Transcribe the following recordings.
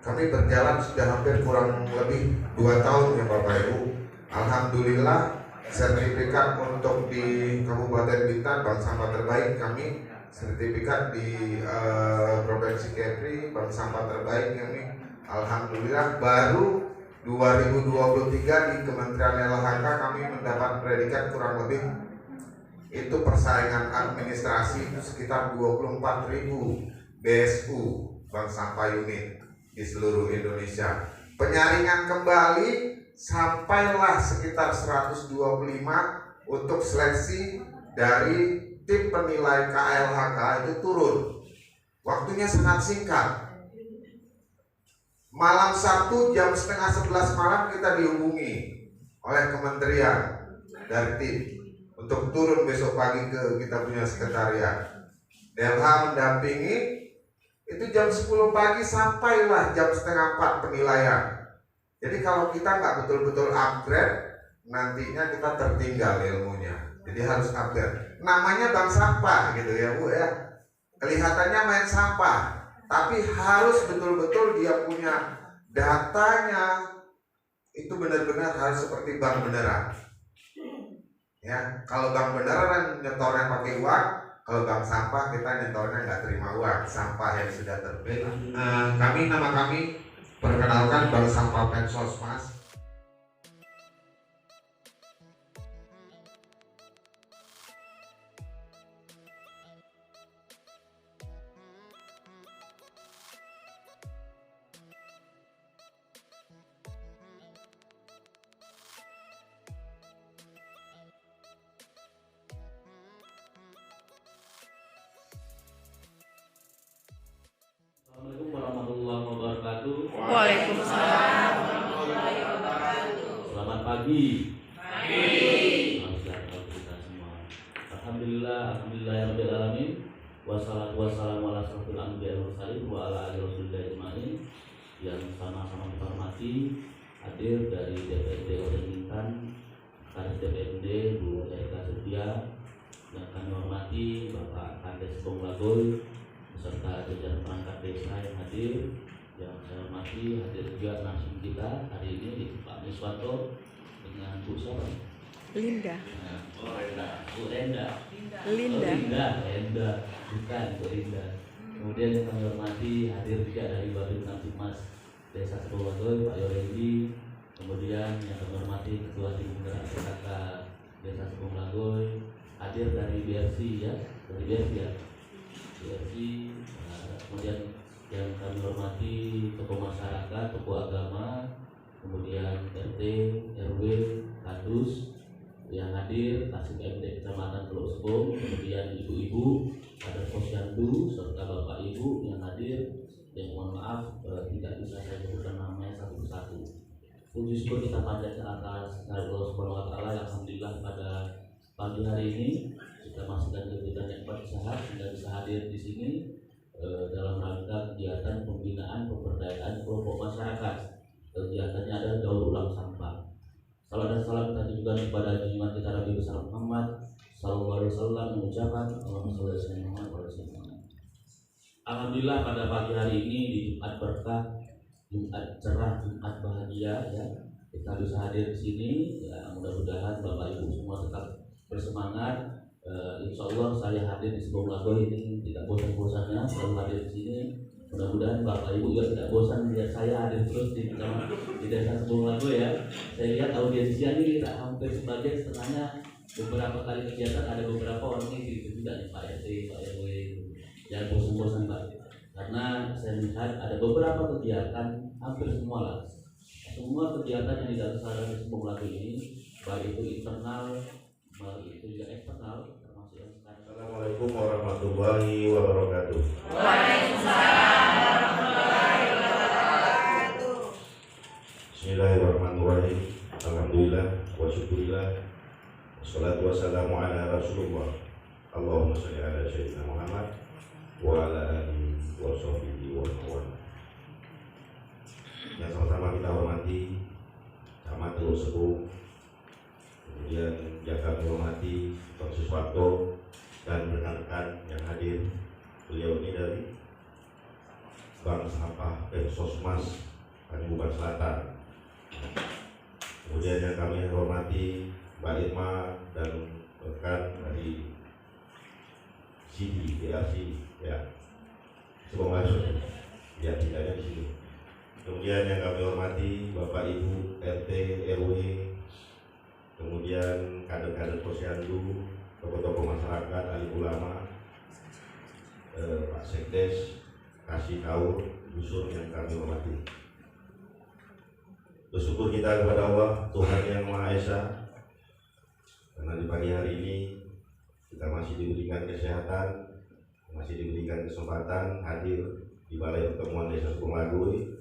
Kami berjalan sudah hampir kurang lebih 2 tahun ya Bapak Ibu. Alhamdulillah sertifikat untuk di Kabupaten Bintan Bank Sampah Terbaik kami, sertifikat di Provinsi Kepri Bank Sampah Terbaik kami, alhamdulillah baru 2023 di Kementerian LHK kami mendapat predikat kurang lebih itu persaingan administrasi itu sekitar 24.000 BSU Bank Sampah Unit di seluruh Indonesia. Penyaringan kembali sampailah sekitar 125 untuk seleksi dari tim penilai KLHK itu turun. Waktunya sangat singkat. Malam Sabtu jam setengah 11 malam kita dihubungi oleh kementerian dari tim untuk turun besok pagi ke kita punya sekretariat. DLH mendampingi itu jam 10 pagi sampailah jam setengah 4 penilaian. Jadi kalau kita nggak betul-betul upgrade, nantinya kita tertinggal ilmunya. Jadi harus upgrade. Namanya bank sampah gitu ya Bu ya. Kelihatannya main sampah, tapi harus betul-betul dia punya datanya itu benar-benar harus seperti bank beneran. Ya, kalau bank beneran nyetornya pakai uang, kalau bank sampah kita nyetornya nggak terima uang, sampah yang sudah terpilah. Nama kami perkenalkan Bank Sampah Pensos Mas. Assalamualaikum warahmatullahi wabarakatuh. Waalaikumsalam warahmatullahi wabarakatuh. Selamat pagi. Pagi. Salam kita semua. Alhamdulillah alamin. Wassalatu wassalamu ala asrofil anbiya'i wal mursalin wa ala alihi wasallam ajmain. Yang sama-sama kita hormati hadir dari DPRD Kabupaten Bintan, Kadis DPRD Bu Erika Setia, yang kami hormati Bapak Kades Ponglagoy beserta jajaran perangkat desa yang hadir, yang saya hormati hadir juga langsung kita hari ini Pak Miswanto dengan Bu siapa? Linda. Oh Linda, Bu Linda. Linda. Bukan Bu Linda. Kemudian yang kami hormati hadir juga dari Babin Kamtipmas Desa Sepowadoy Pak Yorendi. Kemudian yang kami hormati Ketua Tim Penggerak PKK Desa Sepowadoy, hadir dari BRC ya, dari BRC ya. Kemudian yang kami hormati tokoh masyarakat, tokoh agama, kemudian RT, RW, Kadus yang hadir, Kasih MD Kecamatan Teluk Sebong, kemudian ibu-ibu, ada Posyandu, serta bapak ibu yang hadir. Yang mohon maaf tidak bisa saya sebutkan namanya satu persatu. Puji syukur kita panjatkan atas Allah Subhanahu wa Ta'ala yang alhamdulillah pada pagi hari ini kita masih diberikan nikmat sehat sehingga bisa hadir di sini dalam rangka kegiatan pembinaan pemberdayaan kelompok masyarakat. Kegiatannya adalah daur ulang sampah. Salam dan salam kita juga kepada junjungan kita Nabi besar Muhammad sallallahu alaihi wasallam, mengucapkan Allahumma shalli ala sayyidina Muhammad wa ala sayyidina. Alhamdulillah pada pagi hari ini di Jumat berkah, Jumat cerah, Jumat bahagia ya. Kita bisa hadir di sini ya, mudah-mudahan Bapak Ibu semua tetap bersemangat. Insya Allah saya hadir di sebuah lagu ini tidak bosan-bosannya selalu hadir di sini. Mudah-mudahan Bapak Ibu juga tidak bosan melihat saya hadir terus di desa sebuah lagu ya. Saya lihat audiensinya ini tidak hampir sebagian setengahnya beberapa kali kegiatan ada beberapa orang yang gitu juga nih Pak RT, Pak RW. Jangan bosan-bosan Pak, karena saya melihat ada beberapa kegiatan hampir semua lah. Semua kegiatan yang dilaksanakan di sebuah lagu ini baik itu internal baik itu juga eksternal termasuk yang sekarang. Assalamualaikum warahmatullahi wabarakatuh. Waalaikumsalam warahmatullahi wabarakatuh. Bismillahirrahmanirrahim. Alhamdulillah wa syukurillah. Wassalatu wassalamu ala Rasulullah. Allahumma shalli ala sayyidina Muhammad wa ala alihi wa sahbihi wa man. Yang sama-sama kita hormati Camat Teluk Sebong, kemudian yang kami hormati Bang Suswanto dan rekan-rekan yang hadir. Beliau ini dari Bank Sampah Sosmas Tanjung Selatan. Kemudian yang kami hormati Mbak Irma dan rekan dari CD, BRC, ya, semua masuk, ya tidaknya di sini. Kemudian yang kami hormati Bapak Ibu RT, RW, kemudian kader-kader posyandu, tokoh-tokoh masyarakat, alim ulama, Pak Sekdes, kasih tahu usul yang kami hormati. Bersyukur kita kepada Allah Tuhan yang Maha Esa, karena di pagi hari ini kita masih diberikan kesehatan, masih diberikan kesempatan hadir di Balai Pertemuan Desa Sukumagui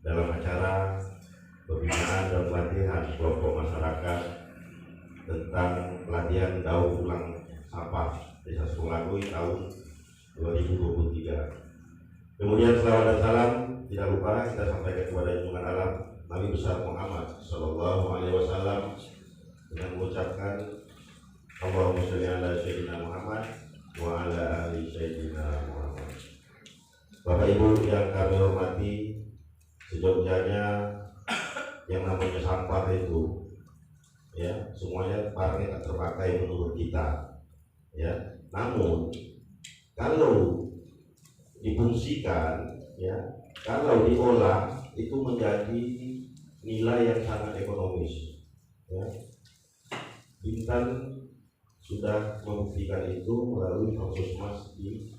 dalam acara pembinaan dan pelatihan kelompok masyarakat tentang pelatihan daur ulang sampah Desa Sukumagui tahun 2023. Kemudian selawat dan salam tidak lupa kita sampaikan kepada junjungan alam Nabi besar Muhammad Sallallahu Alaihi Wasallam dengan mengucapkan Allahumma sholli ala Sayyidina Muhammad wa ala ali Sayyidina Muhammad. Bapak Ibu yang kami hormati, sejogjanya yang namanya sampah itu, ya semuanya barangnya tak terpakai menurut kita, ya. Namun kalau difungsikan, ya, kalau diolah itu menjadi nilai yang sangat ekonomis, ya. Bintan sudah membuktikan itu melalui Sosmas di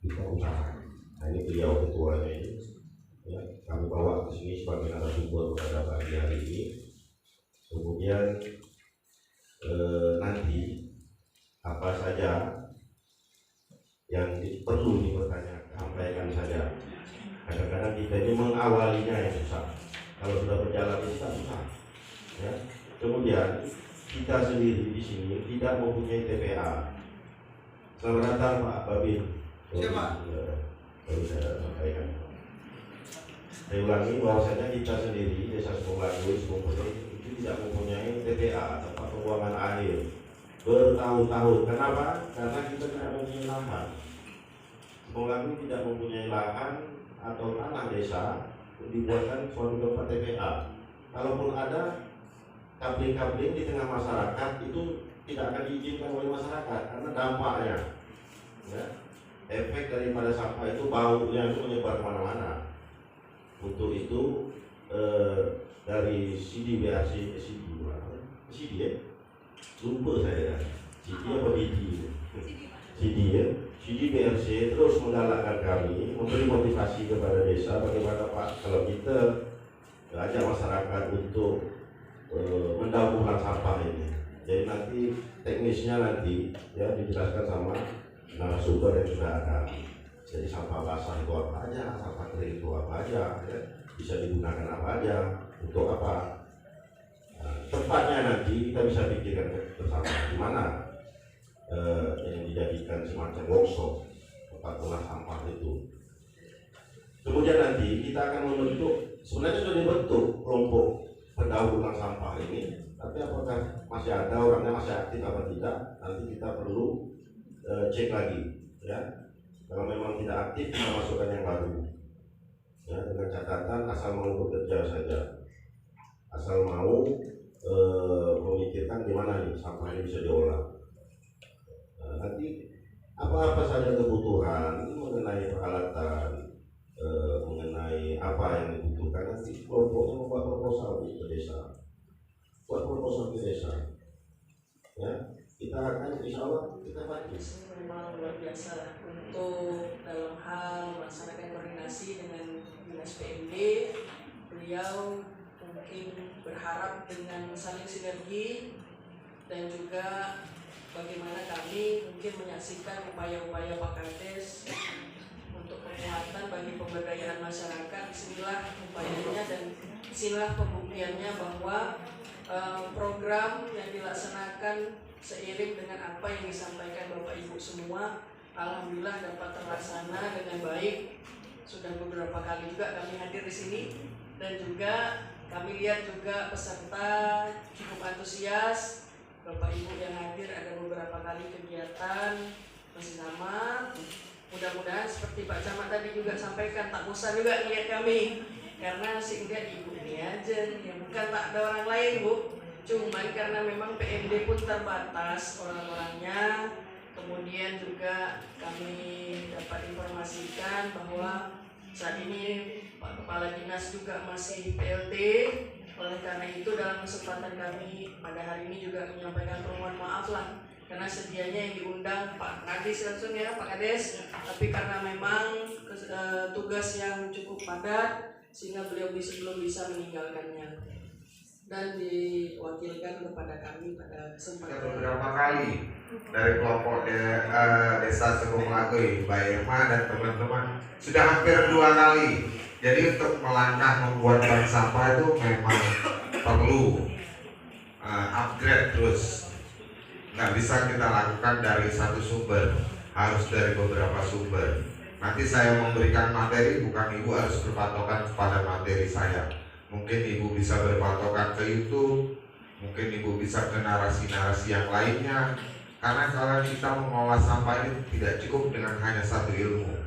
bidang usaha. Nah, ini beliau ketuanya ini, ya, kami bawa ke sini sebagai narasumber pada pagi hari ini. Kemudian nanti apa saja yang perlu dipertanyakan, sampaikan saja. Kadang-kadang kita ini mengawalinya yang susah. Kalau sudah berjalan itu tak susah. Ya. Kemudian kita sendiri di sini tidak mempunyai TPA. Selamat datang Pak Babin. Siapa? Baru saya sampaikan. Saya ulangi bahwasanya kita sendiri Desa Sukumagui itu tidak mempunyai TPA, tempat pembuangan air bertahun-tahun. Kenapa? Karena kita tidak mempunyai lahan. Sukumagui tidak mempunyai lahan atau tanah desa untuk dibuatkan suatu tempat TPA. Kalaupun ada kabling-kabling di tengah masyarakat itu tidak akan diizinkan oleh masyarakat karena dampaknya, ya, efek daripada sampah itu baunya itu menyebar kemana-mana. Untuk itu dari CD BRC CD ya, lupa saya CD apa BD CD ya, CD BRC terus menggalakkan kami, memberi motivasi kepada desa bagaimana Pak kalau kita ajak masyarakat untuk mendaur ulang sampah ini. Jadi nanti teknisnya nanti ya dijelaskan sama narasumber yang sudah ada. Jadi sampah basah itu apa aja, sampah kering itu apa aja, ya, bisa digunakan apa aja, untuk apa. Nah, tempatnya nanti kita bisa pikirkan bersama di mana yang dijadikan semacam workshop tempat olah sampah itu. Kemudian nanti kita akan membentuk, sebenarnya sudah dibentuk kelompok pendaur ulang sampah ini, tapi apakah masih ada orangnya, masih aktif atau tidak, nanti kita perlu cek lagi, ya. Kalau memang tidak aktif, kita masukkan yang baru, ya, dengan catatan asal mau bekerja saja, asal mau memikirkan gimana nih sampah ini bisa diolah. Nanti apa-apa saja kebutuhan mengenai peralatan, mengenai apa yang dibutuhkan, nanti kelompoknya membuat proposal ke desa, buat proposal ke desa, ya, kita akan insya Allah kita bantu. Memang luar biasa untuk dalam hal melaksanakan koordinasi dengan dinas PMD. Beliau mungkin berharap dengan saling sinergi dan juga bagaimana kami mungkin menyaksikan upaya-upaya Pak Kades untuk penguatan bagi pemberdayaan masyarakat. Disinilah upayanya dan disinilah pembuktiannya bahwa program yang dilaksanakan seiring dengan apa yang disampaikan Bapak Ibu semua, alhamdulillah dapat terlaksana dengan baik. Sudah beberapa kali juga kami hadir di sini dan juga kami lihat juga peserta cukup antusias. Bapak Ibu yang hadir ada beberapa kali kegiatan bersama mudah-mudahan seperti Pak Camat tadi juga sampaikan, tak bosan juga lihat kami, karena sehingga ibu ini aja ya, bukan tak ada orang lain Bu, cuman karena memang PMD pun terbatas orang-orangnya. Kemudian juga kami dapat informasikan bahwa saat ini Pak Kepala Dinas juga masih PLT. Oleh karena itu dalam kesempatan kami pada hari ini juga menyampaikan permohonan maaf lah, karena sedianya yang diundang Pak Kades langsung ya, Pak Kades, tapi karena memang tugas yang cukup padat sehingga beliau belum bisa meninggalkannya dan diwakilkan kepada kami pada kesempatan beberapa kali dari kelompok desa Sebong Lagoi, Mbak Irma dan teman-teman sudah hampir 2 kali. Jadi untuk melangkah membuat bank sampah itu memang perlu upgrade terus. Nggak bisa kita lakukan dari satu sumber, harus dari beberapa sumber. Nanti saya memberikan materi, bukan ibu harus berpatokan kepada materi saya. Mungkin ibu bisa berpatokan ke YouTube, mungkin ibu bisa ke narasi-narasi yang lainnya. Karena kalau kita mengolah sampah ini tidak cukup dengan hanya satu ilmu.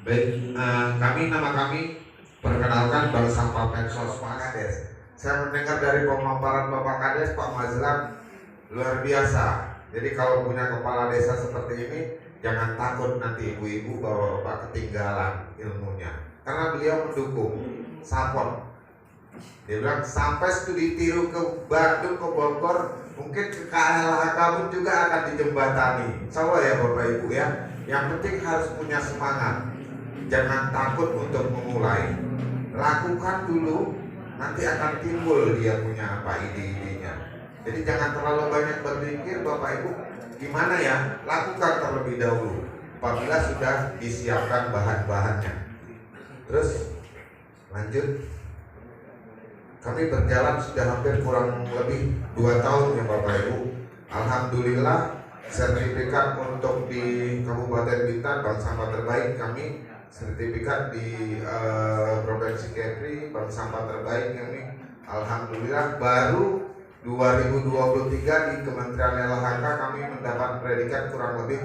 Baik, nama kami perkenalkan Bank Sampah Pensos Pak Kades. Saya mendengar dari pemaparan Bapak Kades, Pak Mazlan, luar biasa. Jadi kalau punya kepala desa seperti ini, jangan takut nanti ibu-ibu bahwa Bapak ketinggalan ilmunya. Karena beliau mendukung, support. Dia bilang sampai studi tiru ke Bandung, ke Bogor, mungkin ke KLHK pun juga akan dijembatani. Insya Allah ya Bapak Ibu ya. Yang penting harus punya semangat. Jangan takut untuk memulai. Lakukan dulu, nanti akan timbul dia punya apa ide-idenya. Jadi jangan terlalu banyak berpikir Bapak Ibu, gimana ya? Lakukan terlebih dahulu apabila sudah disiapkan bahan-bahannya. Terus lanjut. Kami berjalan sudah hampir kurang lebih 2 tahun ya Bapak Ibu. Alhamdulillah sertifikat untuk di Kabupaten Bintan Bank Sampah terbaik kami, sertifikat di Provinsi Kepri Bank Sampah terbaik kami. Alhamdulillah baru 2023 di Kementerian LHK kami mendapat predikat kurang lebih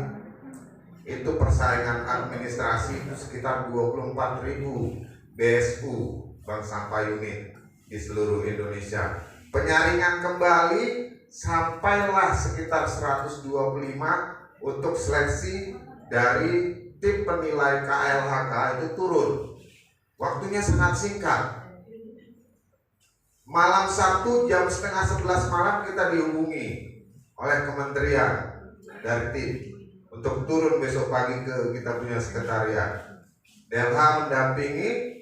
itu persaingan administrasi itu sekitar 24.000 BSU Bank Sampah unit di seluruh Indonesia. Penyaringan kembali sampailah sekitar 125 untuk seleksi dari tim penilai KLHK itu turun. Waktunya sangat singkat. Malam Sabtu jam 10:30 malam kita dihubungi oleh kementerian dari tim untuk turun besok pagi ke kita punya sekretariat. DLH mendampingi.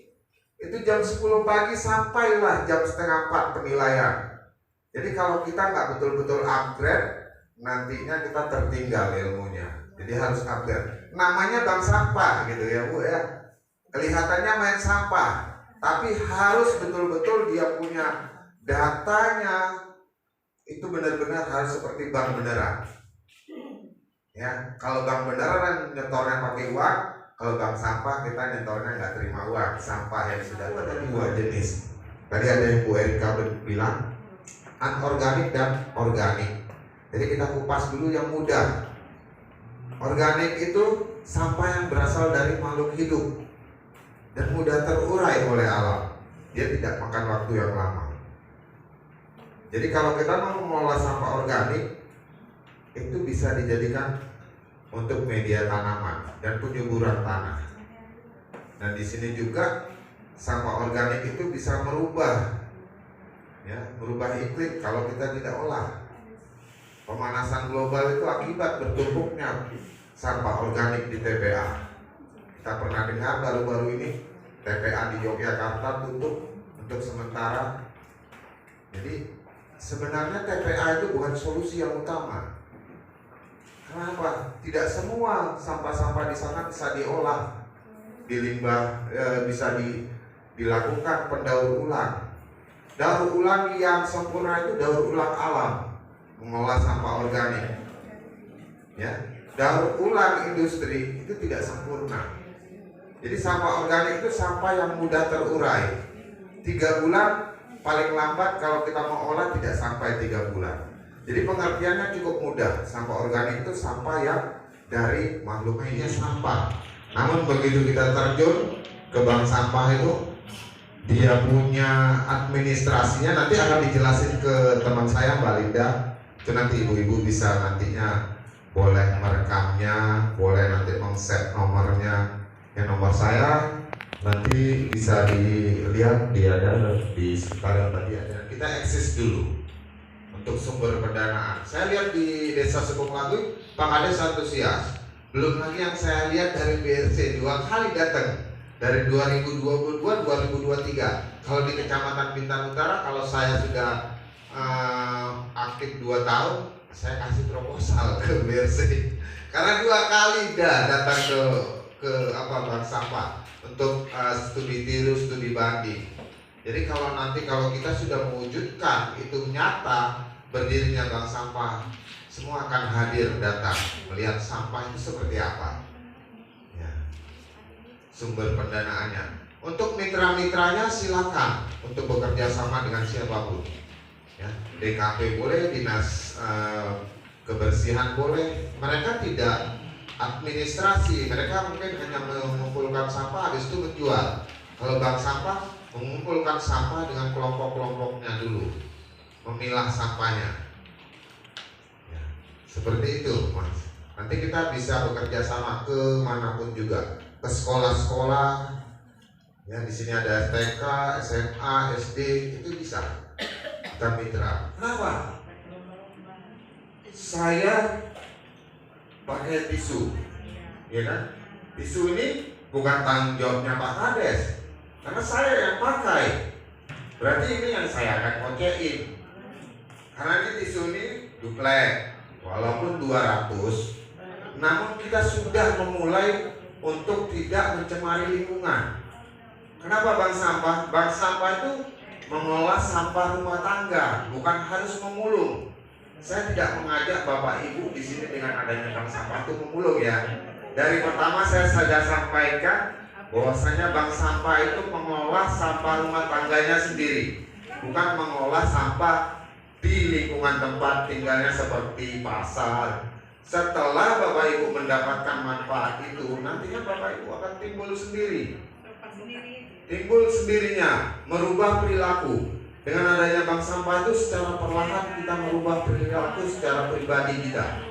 Itu jam 10 pagi sampailah jam 3:30 penilaian. Jadi kalau kita nggak betul-betul upgrade, nantinya kita tertinggal ilmunya. Jadi harus upgrade. Namanya bank sampah gitu ya Bu ya. Kelihatannya main sampah, tapi harus betul-betul dia punya datanya. Itu benar-benar harus seperti bank beneran. Ya, kalau bank beneran nyetornya pakai uang. Kalau bank sampah kita nyetornya nggak terima uang, sampah yang sudah ada 2 jenis. Tadi ada yang Bu Erika bilang anorganik dan organik. Jadi kita kupas dulu yang mudah. Organik itu sampah yang berasal dari makhluk hidup dan mudah terurai oleh alam. Dia tidak makan waktu yang lama. Jadi kalau kita mau mengolah sampah organik itu bisa dijadikan untuk media tanaman dan penyuburan tanah. Dan di sini juga sampah organik itu bisa merubah iklim kalau kita tidak olah. Pemanasan global itu akibat bertumpuknya sampah organik di TPA. Kita pernah dengar baru-baru ini TPA di Yogyakarta tutup untuk sementara. Jadi sebenarnya TPA itu bukan solusi yang utama. Kenapa? Tidak semua sampah-sampah di sana bisa diolah, dilimbah, bisa dilakukan pendaur ulang. Daur ulang yang sempurna itu daur ulang alam, mengolah sampah organik. Ya, daur ulang industri itu tidak sempurna. Jadi sampah organik itu sampah yang mudah terurai. 3 bulan paling lambat kalau kita mau olah tidak sampai 3 bulan. Jadi pengertiannya cukup mudah. Sampah organik itu sampah yang dari makhluk medis sampah. Namun begitu kita terjun ke bank sampah itu, dia punya administrasinya, nanti akan dijelasin ke teman saya Mbak Linda. Itu nanti ibu-ibu bisa nantinya boleh merekamnya, boleh nanti meng-save nomornya. Yang nomor saya nanti bisa dilihat, dia ada di sekalian tadi ada. Kita eksis dulu untuk sumber pendanaan. Saya lihat di Desa Sekung Lagu, Pak Kades antusias. Belum lagi yang saya lihat dari BRC 2 kali datang. Dari 2022, 2023. Kalau di Kecamatan Bintan Utara, kalau saya sudah aktif 2 tahun, saya kasih proposal ke BRC. Karena 2 kali datang ke bank sampah untuk studi tiru, studi banding. Jadi kalau kita sudah mewujudkan itu nyata berdirinya bank sampah, semua akan hadir datang melihat sampah itu seperti apa. Sumber pendanaannya. Untuk mitra-mitranya silakan untuk bekerja sama dengan siapapun. Ya, DKP boleh, dinas kebersihan boleh. Mereka tidak administrasi, mereka mungkin hanya mengumpulkan sampah, habis itu menjual. Kalau bank sampah mengumpulkan sampah dengan kelompok-kelompoknya dulu, memilah sampahnya. Ya, seperti itu, Mas. Nanti kita bisa bekerja sama ke manapun juga. Ke sekolah-sekolah, ya di sini ada TK, SMA, SD, itu bisa kita mitra. Kenapa? Saya pakai tisu, ya kan? Tisu ini bukan tanggung jawabnya Pak Kades, karena saya yang pakai. Berarti ini yang saya akan kocein. Karena ini tisu ini duplek, walaupun 200, namun kita sudah memulai untuk tidak mencemari lingkungan. Kenapa bank sampah? Bank sampah itu mengolah sampah rumah tangga, bukan harus memulung. Saya tidak mengajak Bapak Ibu di sini dengan adanya bank sampah itu memulung ya. Dari pertama saya sudah sampaikan bahwasanya bank sampah itu mengolah sampah rumah tangganya sendiri, bukan mengolah sampah di lingkungan tempat tinggalnya seperti pasar. Setelah Bapak Ibu mendapatkan manfaat itu, nantinya Bapak Ibu akan timbul sendiri. Timbul sendirinya, merubah perilaku. Dengan adanya bank sampah itu secara perlahan kita merubah perilaku secara pribadi kita.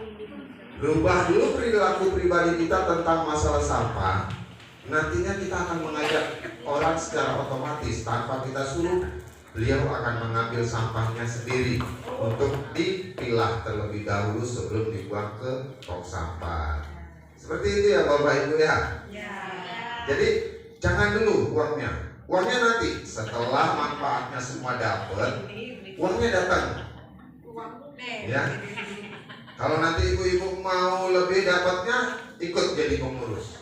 Rubah dulu perilaku pribadi kita tentang masalah sampah. Nantinya kita akan mengajak orang secara otomatis tanpa kita suruh. Beliau akan mengambil sampahnya sendiri untuk dipilah terlebih dahulu sebelum dibuang ke tong sampah. Seperti itu ya Bapak Ibu ya. Jadi jangan dulu uangnya. Uangnya nanti setelah manfaatnya semua dapat, uangnya datang. Ya. Kalau nanti ibu-ibu mau lebih dapatnya, ikut jadi pengurus.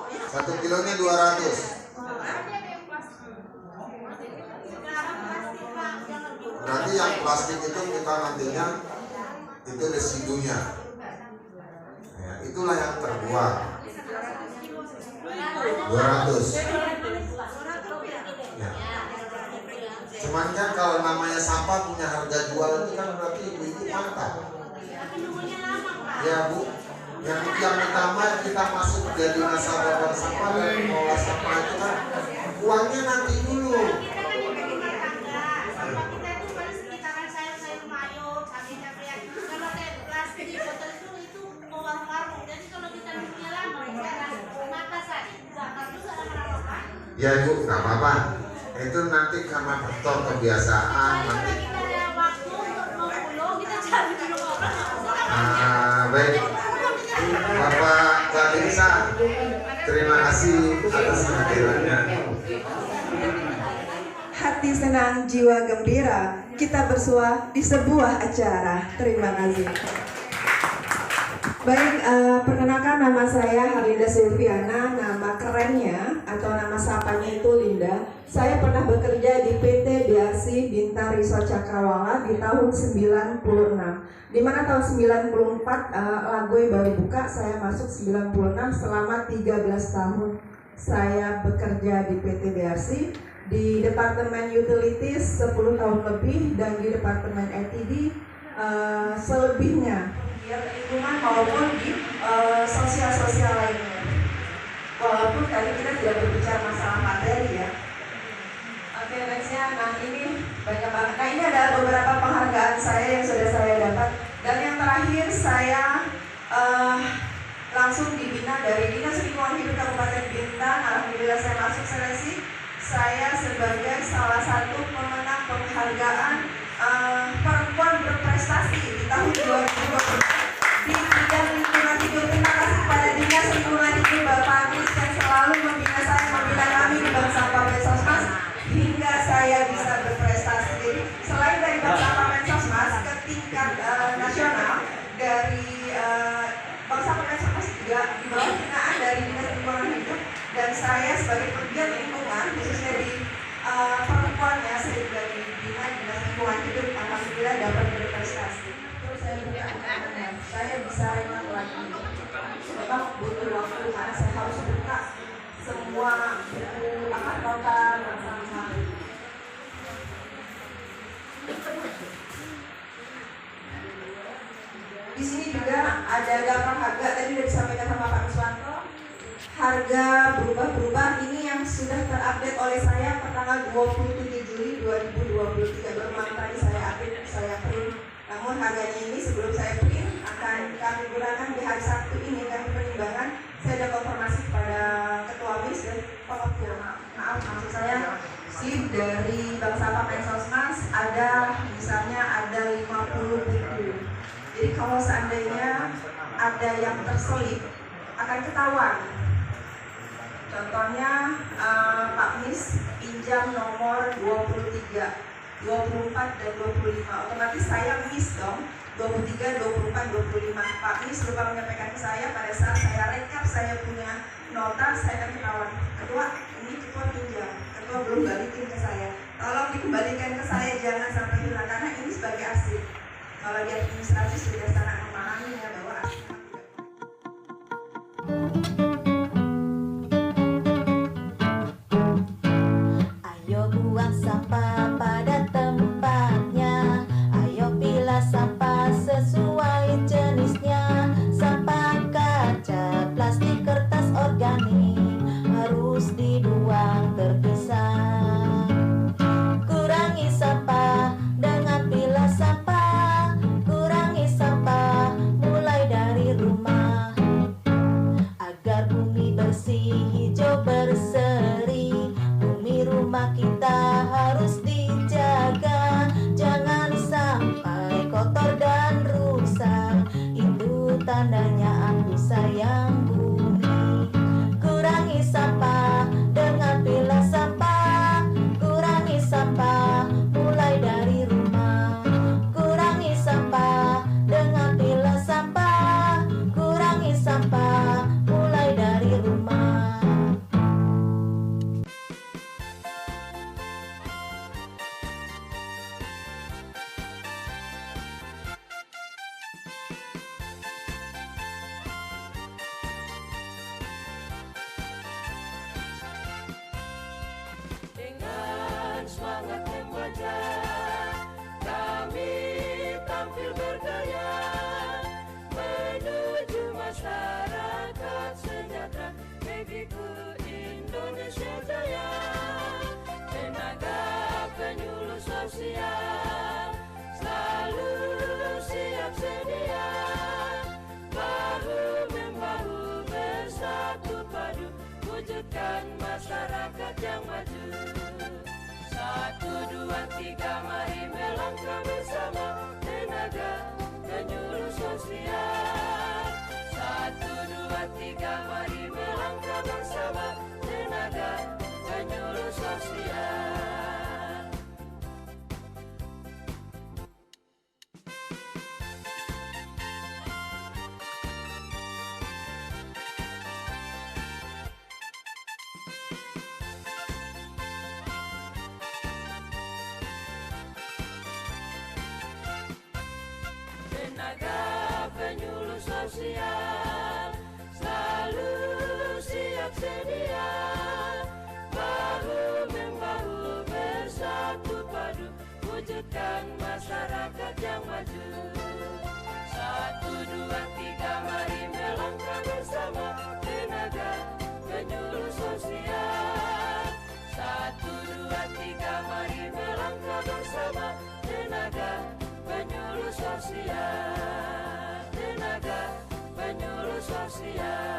1 kilonya 200. Nanti yang plastik itu kita nantinya itu residunya. Ya, itulah yang terbuang. 200. Ya. Cuman kan kalau namanya sampah punya harga jual itu kan berarti ibu-ibu mantap. Ya Bu, yang utama kita masuk jadi nasabah bank sampah dan mengolah sampah itu kan uangnya nanti dulu. Ya Ibu, nggak apa-apa. Itu nanti karena faktor kebiasaan. Nanti. Baik, Bapak Babinsa, terima kasih atas kehadirannya. Hati senang, jiwa gembira. Kita bersua di sebuah acara. Terima kasih. Baik, perkenalkan nama saya Harinda Silviana, nama kerennya atau nama sapanya itu Linda. Saya pernah bekerja di PT BRC Bintang Resort Cakrawala di tahun 96. Di mana tahun 94 Lagoy baru buka, saya masuk 96 selama 13 tahun. Saya bekerja di PT BRC di Departemen Utilities 10 tahun lebih dan di Departemen ETD selebihnya penggiat lingkungan maupun di sosial-sosial lainnya. Walaupun tadi kita tidak berbicara masalah materi ya. Oke, nextnya, nah ini banyak banget. Nah ini adalah beberapa penghargaan saya yang sudah saya dapat. Dan yang terakhir saya langsung dibina dari Dinas Lingkungan Hidup Kabupaten Bintan. Alhamdulillah saya masuk seleksi. Saya sebagai salah satu pemenang penghargaan perempuan berprestasi di tahun 2020 di bidang lingkungan hidup. Terima kasih kepada Dinas Lingkungan Hidup Bapak Agus yang selalu membina saya, membina kami di Bank Sampah Mensosmas hingga saya bisa berprestasi. Jadi selain dari Bank Sampah Mensosmas ke tingkat nasional dari Bank Sampah Mensosmas juga di bawah binaan dari Dinas Lingkungan Hidup, dan saya sebagai penggiat lingkungan khususnya di perempuannya saya juga dibina Dinas Lingkungan Hidup. Alhamdulillah dapat berprestasi. Terus saya berpengalaman, saya bisa renang lagi. Memang butuh waktu karena saya harus buka semua buku nota bersama. Di sini juga ada daftar harga tadi sudah disampaikan sama Pak Iswanto. Harga berubah-berubah ini yang sudah terupdate oleh saya pertanggal 27 Juli 2023. Baru tadi saya update, saya print. Namun harganya ini sebelum saya print akan kami gunakan di hari Sabtu ini kami penimbangan. Saya ada konfirmasi kepada Ketua BIS dan maaf maksud saya slip dari Bank Sampah Mensosmas ada misalnya ada 50 buku. Jadi kalau seandainya ada yang terselip akan ketahuan. Contohnya Pak Mis pinjam nomor 23, 24 dan 25. Otomatis saya miss dong 23, 24, 25. Pak Mis lupa menyampaikan ke saya pada saat saya rekap saya punya nota, saya akan ketahuan. Ketua, ini ketua pinjam. Ketua belum balikin ke saya. Tolong dikembalikan ke saya, jangan sampai hilang karena ini sebagai arsip. Kalau di administrasi sudah sangat memahaminya bahwa arsip. Ayo buang sampah pada tempatnya. Ayo pilah sampah sesuai jenisnya. Sampah kaca, plastik, kertas, organik harus dibuang terpisah. Kurangi sampah dengan pilah sampah. Kurangi sampah mulai dari rumah. Agar bumi bersih, hijau berseri. Bumi rumah kita harus dijaga. Jangan sampai kotor dan rusak. Itu tandanya aku sayang bumi. Kurangi sampah dengan pilah sampah. Kurangi sampah mulai dari rumah. Kurangi sampah dengan pilah sampah. Kurangi sampah mulai dari rumah. Dengan semangat yang wajar, kami tampil bergaya menuju masyarakat sejahtera, negeriku Indonesia Jaya. Tenaga penyuluh sosial selalu siap sedia, bahu-membahu bersatu padu, wujudkan masyarakat yang maju. 1, 2, 3, mari melangkah bersama, tenaga penyuluh sosial. 1, 2, 3, mari melangkah bersama, tenaga penyuluh sosial. Tenaga penyuluh sosial selalu siap sedia, bahu-membahu bersatu padu, wujudkan masyarakat yang maju. 1, Satu, dua, tiga, mari melangkah bersama tenaga penyuluh sosial. Satu, dua, tiga, mari melangkah bersama tenaga penyuluh sosial. Tenaga penyuluh sosial.